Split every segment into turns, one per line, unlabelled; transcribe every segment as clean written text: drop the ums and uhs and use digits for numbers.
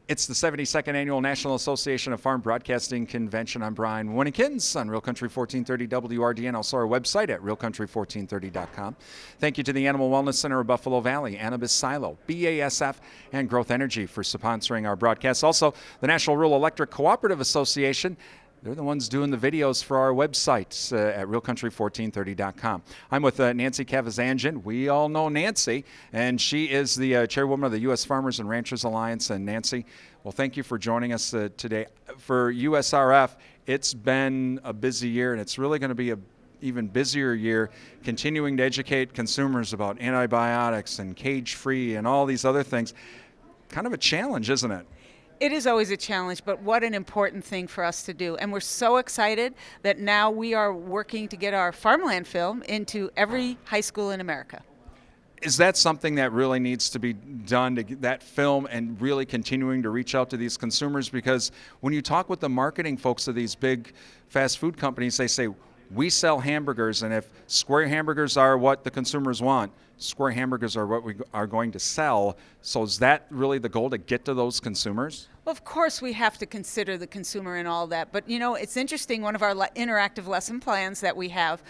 It's the 72nd Annual National Association of Farm Broadcasting Convention. I'm Brian Winnikins on Real Country 1430 WRDN, also our website at realcountry1430.com. Thank you to the Animal Wellness Center of Buffalo Valley, Annabis Silo, BASF, and Growth Energy for sponsoring our broadcast. Also, the National Rural Electric Cooperative Association. They're the ones doing the videos for our website at realcountry1430.com. I'm with Nancy Kavazanjian. We all know Nancy, and she is the chairwoman of the U.S. Farmers and Ranchers Alliance. And Nancy, well, thank you for joining us today. For USRF, it's been a busy year, and it's really going to be a even busier year, continuing to educate consumers about antibiotics and cage-free and all these other things. Kind of a challenge, isn't it?
It is always a challenge, but what an important thing for us to do. And we're so excited that now we are working to get our farmland film into every high school in America.
Is that something that really needs to be done, to get that film and really continuing to reach out to these consumers? Because when you talk with the marketing folks of these big fast food companies, they say, we sell hamburgers, and if square hamburgers are what the consumers want, square hamburgers are what we are going to sell. So is that really the goal, to get to those consumers?
Well, of course, we have to consider the consumer and all that. But, you know, it's interesting, one of our interactive lesson plans that we have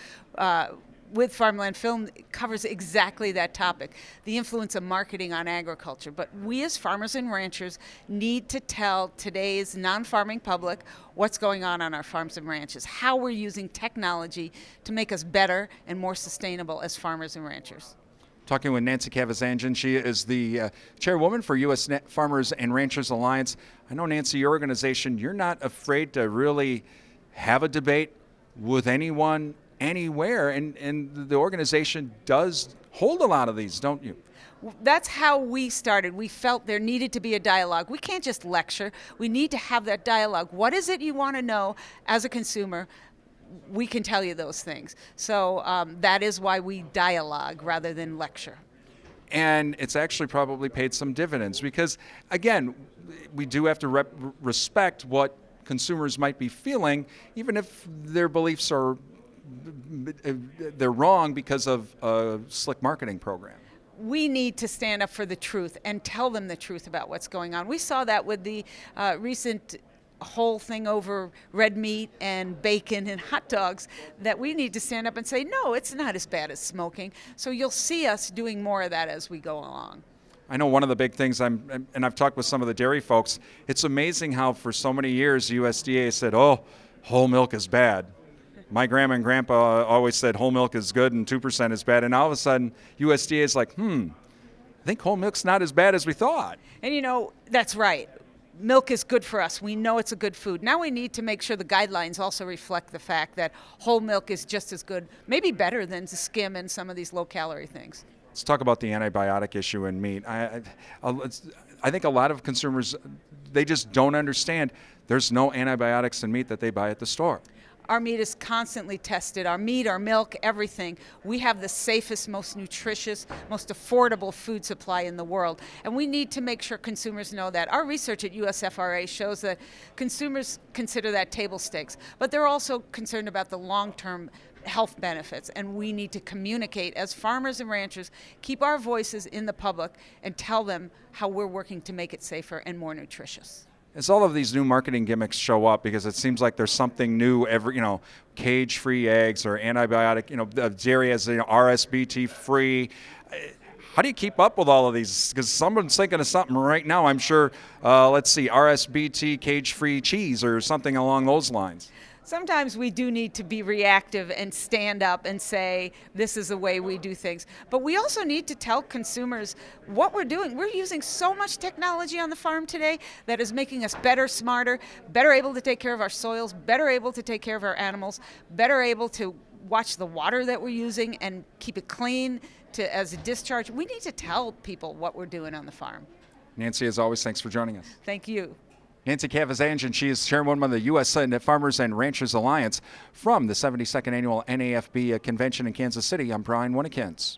with Farmland Film covers exactly that topic, the influence of marketing on agriculture. But we as farmers and ranchers need to tell today's non-farming public what's going on our farms and ranches, how we're using technology to make us better and more sustainable as farmers and ranchers.
Talking with Nancy Kavazanjian. She is the chairwoman for U.S. Farmers and Ranchers Alliance. I know, Nancy, your organization, you're not afraid to really have a debate with anyone, anywhere, and the organization does hold a lot of these, don't you?
That's how we started. We felt there needed to be a dialogue. We can't just lecture. We need to have that dialogue. What is it you want to know as a consumer? We can tell you those things. So that is why we dialogue rather than lecture.
And it's actually probably paid some dividends because, again, we do have to respect what consumers might be feeling, even if their beliefs are they're wrong because of a slick marketing program.
We need to stand up for the truth and tell them the truth about what's going on. We saw that with the recent whole thing over red meat and bacon and hot dogs, that we need to stand up and say, no, it's not as bad as smoking. So you'll see us doing more of that as we go along.
I know one of the big things, and I've talked with some of the dairy folks, it's amazing how for so many years USDA said, oh, whole milk is bad. My grandma and grandpa always said whole milk is good and 2% is bad. And all of a sudden, USDA is like, I think whole milk's not as bad as we thought.
And you know, that's right. Milk is good for us. We know it's a good food. Now we need to make sure the guidelines also reflect the fact that whole milk is just as good, maybe better than skim and some of these low-calorie things.
Let's talk about the antibiotic issue in meat. I think a lot of consumers, they just don't understand there's no antibiotics in meat that they buy at the store.
Our meat is constantly tested. Our meat, our milk, everything. We have the safest, most nutritious, most affordable food supply in the world. And we need to make sure consumers know that. Our research at USFRA shows that consumers consider that table stakes, but they're also concerned about the long-term health benefits. And we need to communicate as farmers and ranchers, keep our voices in the public and tell them how we're working to make it safer and more nutritious.
As all of these new marketing gimmicks show up, because it seems like there's something new every, cage-free eggs or antibiotic, dairy as RSBT-free. How do you keep up with all of these? Because someone's thinking of something right now, I'm sure. Let's see, RSBT cage-free cheese or something along those lines.
Sometimes we do need to be reactive and stand up and say, this is the way we do things. But we also need to tell consumers what we're doing. We're using so much technology on the farm today that is making us better, smarter, better able to take care of our soils, better able to take care of our animals, better able to watch the water that we're using and keep it clean as a discharge. We need to tell people what we're doing on the farm.
Nancy, as always, thanks for joining us.
Thank you.
Nancy Kavazanjian, she is chairwoman of the U.S. Farmers and Ranchers Alliance from the 72nd Annual NAFB Convention in Kansas City. I'm Brian Winnikins.